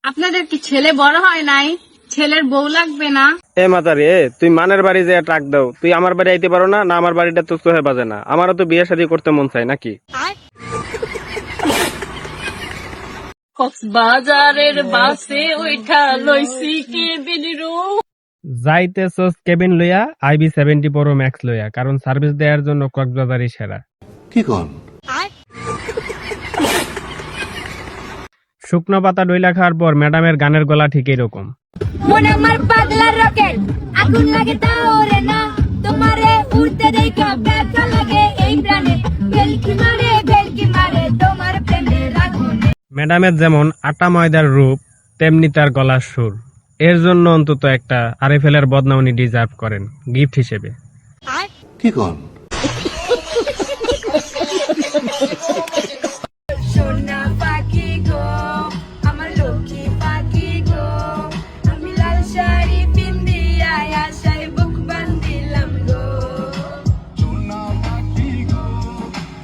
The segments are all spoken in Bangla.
আপনাদের কি ছেলে বড় হয় নাই? ছেলের বউ লাগবে না? এ মাতারি, তুই মানের বাড়ি যে টাক দাও, তুই আমার বাড়ি আইতে পারো না? না আমার বাড়িটা তো চোখে বাজে না? আমারও তো বিয়ে শাদী করতে মন চায় নাকি? কক্সবাজারের বাসে ওইটা লইছি কেবিন রুম। যাইতেছস কেবিন লইয়া, আইবি 70 প্রো ম্যাক্স লইয়া, কারণ সার্ভিস দেওয়ার জন্য কক্সবাজারই সেরা। কি কোন? শুকনো পাতা ডইলা খাওয়ার পর ম্যাডামের গানের গলা ঠিক এরকম। মন আমার পাগলা রকেট আগুন লাগে তাওরে না তোমারে উড়তে দেখা ব্যথা লাগে এই প্রাণে বেলকি মারে তোমার প্রেমে রাখনে। ম্যাডামের যেমন আটা ময়দার রূপ, তেমনি তার গলার সুর। এর জন্য অন্তত একটা আরএফএল-এর বদনাম উনি ডিজার্ভ করেন গিফট হিসেবে। কি কোন? সোনা পাখি গো আমার লক্ষ্মী পাখি গো আমি লাল শাড়ি পিন্দিয়া আশায় বুক বান্ধিলাম গো। সোনা পাখি গো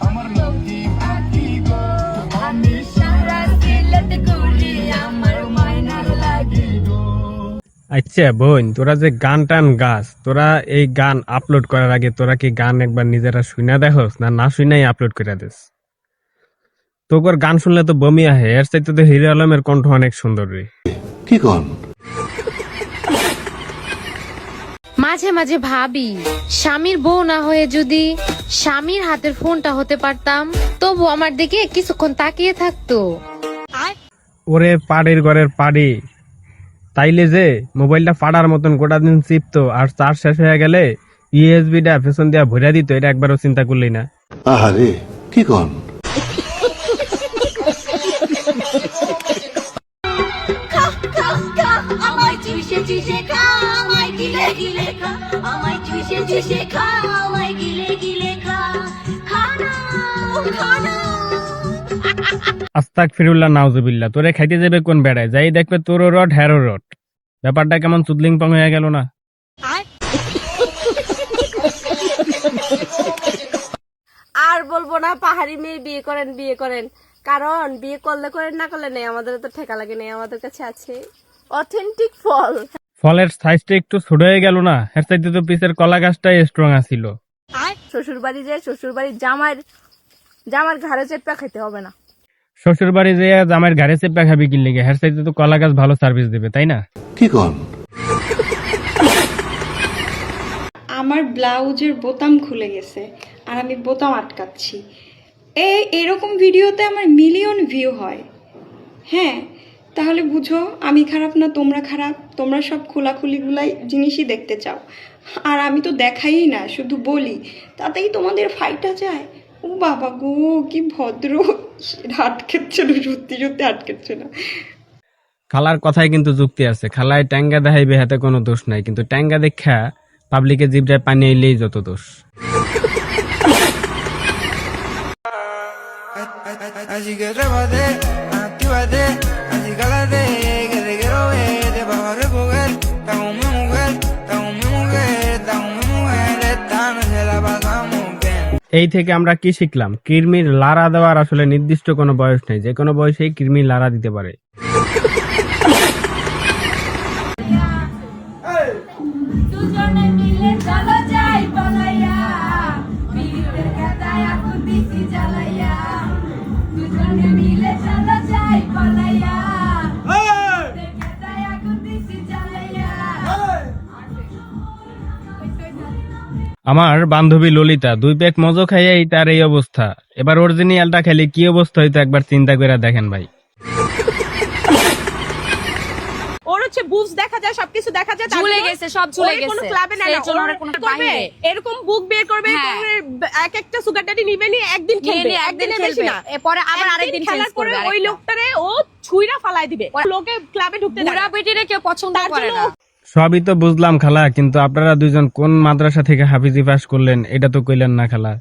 আমার লক্ষ্মী পাখি গো আমি সারা সিলেট ঘুরি আমার ময়নার লাগি গো। আচ্ছা বোন, তোরা যে গান টান গাস, তোরা এই গান আপলোড করার আগে তোরা কি গান একবার নিজেরা শুনে দেখোস, না না শুনেই আপলোড করে দিস? তোর গান শুনলে তো বমি আহে, এর চাইতে তো হিরো আলমের কণ্ঠ অনেক সুন্দর রে। কি কোন? মাঝে মাঝে ভাবি স্বামীর বউ না হয়ে যদি স্বামীর হাতের ফোনটা হতে পারতাম, তবু আমার দিকে কিছুক্ষণ তাকিয়ে থাকতো। ওরে পাড়ির ঘরের পাড়ি, তাইলে যে মোবাইলটা ফাড়ার মতন গোটা দিন চিপতো, আর চার্জ শেষ হয়ে গেলে ইউএসবিটা পেছন দিয়া ভরে দিত, এটা একবারও চিন্তা করলি না? আহারে, কি কোন? আমায় চুষে চুষে খা আমায় গিলে গিলে খা আমায় চুষে চুষে খা আমায় গিলে গিলে খা খানা খানা। আস্তাগফিরুল্লাহ নাউজুবিল্লাহ, তোরে খাইতে যাবে কোন বেড়ায়, যাই দেখবে তোরও রড হ্যারো রড। ব্যাপারটা কেমন চুদলিং পং হয়ে গেল না? আর বলবো না, পাহাড়ি মেয়ে বিয়ে করেন, কারণ বিয়ে করলে করেন না করলে নেই, আমাদের তো ঠেকা লাগে নেই, আমাদের কাছে আছে অথেন্টিক ফল। ফলের সাইজটা একটু ছোট হয়ে গেল না? এর চাইতে তো পিছের কলা গাছটাই স্ট্রং আছিল। শ্বশুর বাড়ি যে শ্বশুর বাড়ির জামার ঘাড়ে চেপা খেতে হবে না। শ্বশুর বাড়ি যে জামাইয়ের ঘাড়ে চেপা খাবি কি লেগে? এর চাইতে তো কলা গাছ ভালো সার্ভিস দেবে, তাই না? কি কোন? আমার ব্লাউজের বোতাম খুলে গেছে আর আমি বোতাম আটকাচ্ছি। এরকম ভিডিওতে আমার মিলিয়ন ভিউ হয়। হ্যাঁ, তাহলে বুঝো আমি খারাপ না তোমরা খারাপ। তোমরা সব খোলাখুলিগুলাই জিনিসই দেখতে চাও, আর আমি তো দেখাই না, শুধু বলি, তাতেই তোমাদের ফাইটা যায়। ও বাবা গো, কি ভদ্র! আটকেচ্ছে না, সত্যি সত্যি আটকেচ্ছে না। খালার কথায় কিন্তু যুক্তি আছে। খালায় ট্যাঙ্গা দেখাইবে, হাতে কোনো দোষ নাই, কিন্তু ট্যাঙ্গা দেখা পাবলিকে জিভটায় পানি আইলেই যত দোষ। Así que trépate, actívate, así cálate, que te quiero ver, te vas a recoger, está con mi mujer, está con mi mujer, está con mi mujer, esta noche la pasamos bien. এই থেকে আমরা কি শিখলাম? কৃমির লারা দেওয়ার আসলে নির্দিষ্ট কোনো বয়স নেই, যে কোনো বয়সেই কৃমির লারা দিতে পারে। দুজনে মিলে চলো যাই পালাইয়া বিয়ের কাটায় আগুন দিছি জ্বালাইয়া দুজনে মিলে চলো যাই পালাইয়া বিয়ের কাটায় আগুন দিছি জ্বালাইয়া। আমার বান্ধবী ললিতা 2 প্যাক মজো খাইয়াই তার এই অবস্থা। এবার অরিজিনালটা খেলে কি অবস্থা হইতো একবার চিন্তা করে দেখেন ভাই। ওর হচ্ছে বুকস দেখা যায়, সবকিছু দেখা যায়, ঝুলে গেছে, সব ঝুলে গেছে। কোনো ক্লাবে না, সেই জন্য ওরা কোনো বাহিরে। এরকম বুক বের করবে, হ্যাঁ। এক একটা সুগার ড্যাডি নিবে নি, একদিন খেলবে, একদিনে বেশি খেলবে, না, এরপরে আবার আরেকদিন খেলার চেঞ্জ পরে করবে ওই লোকটারে ও ছুঁইরা ফালাই দিবে। লোকে ক্লাবে ঢুকতে দেয় বুড়া না। বেটিরে কেউ পছন্দ তার করে জন্য না। সবই তো বুঝলাম খালা, কিন্তু আপনারা দুইজন কোন মাদ্রাসা থেকে হাফিজি পাস করলেন এটা তো কইলেন না খালা।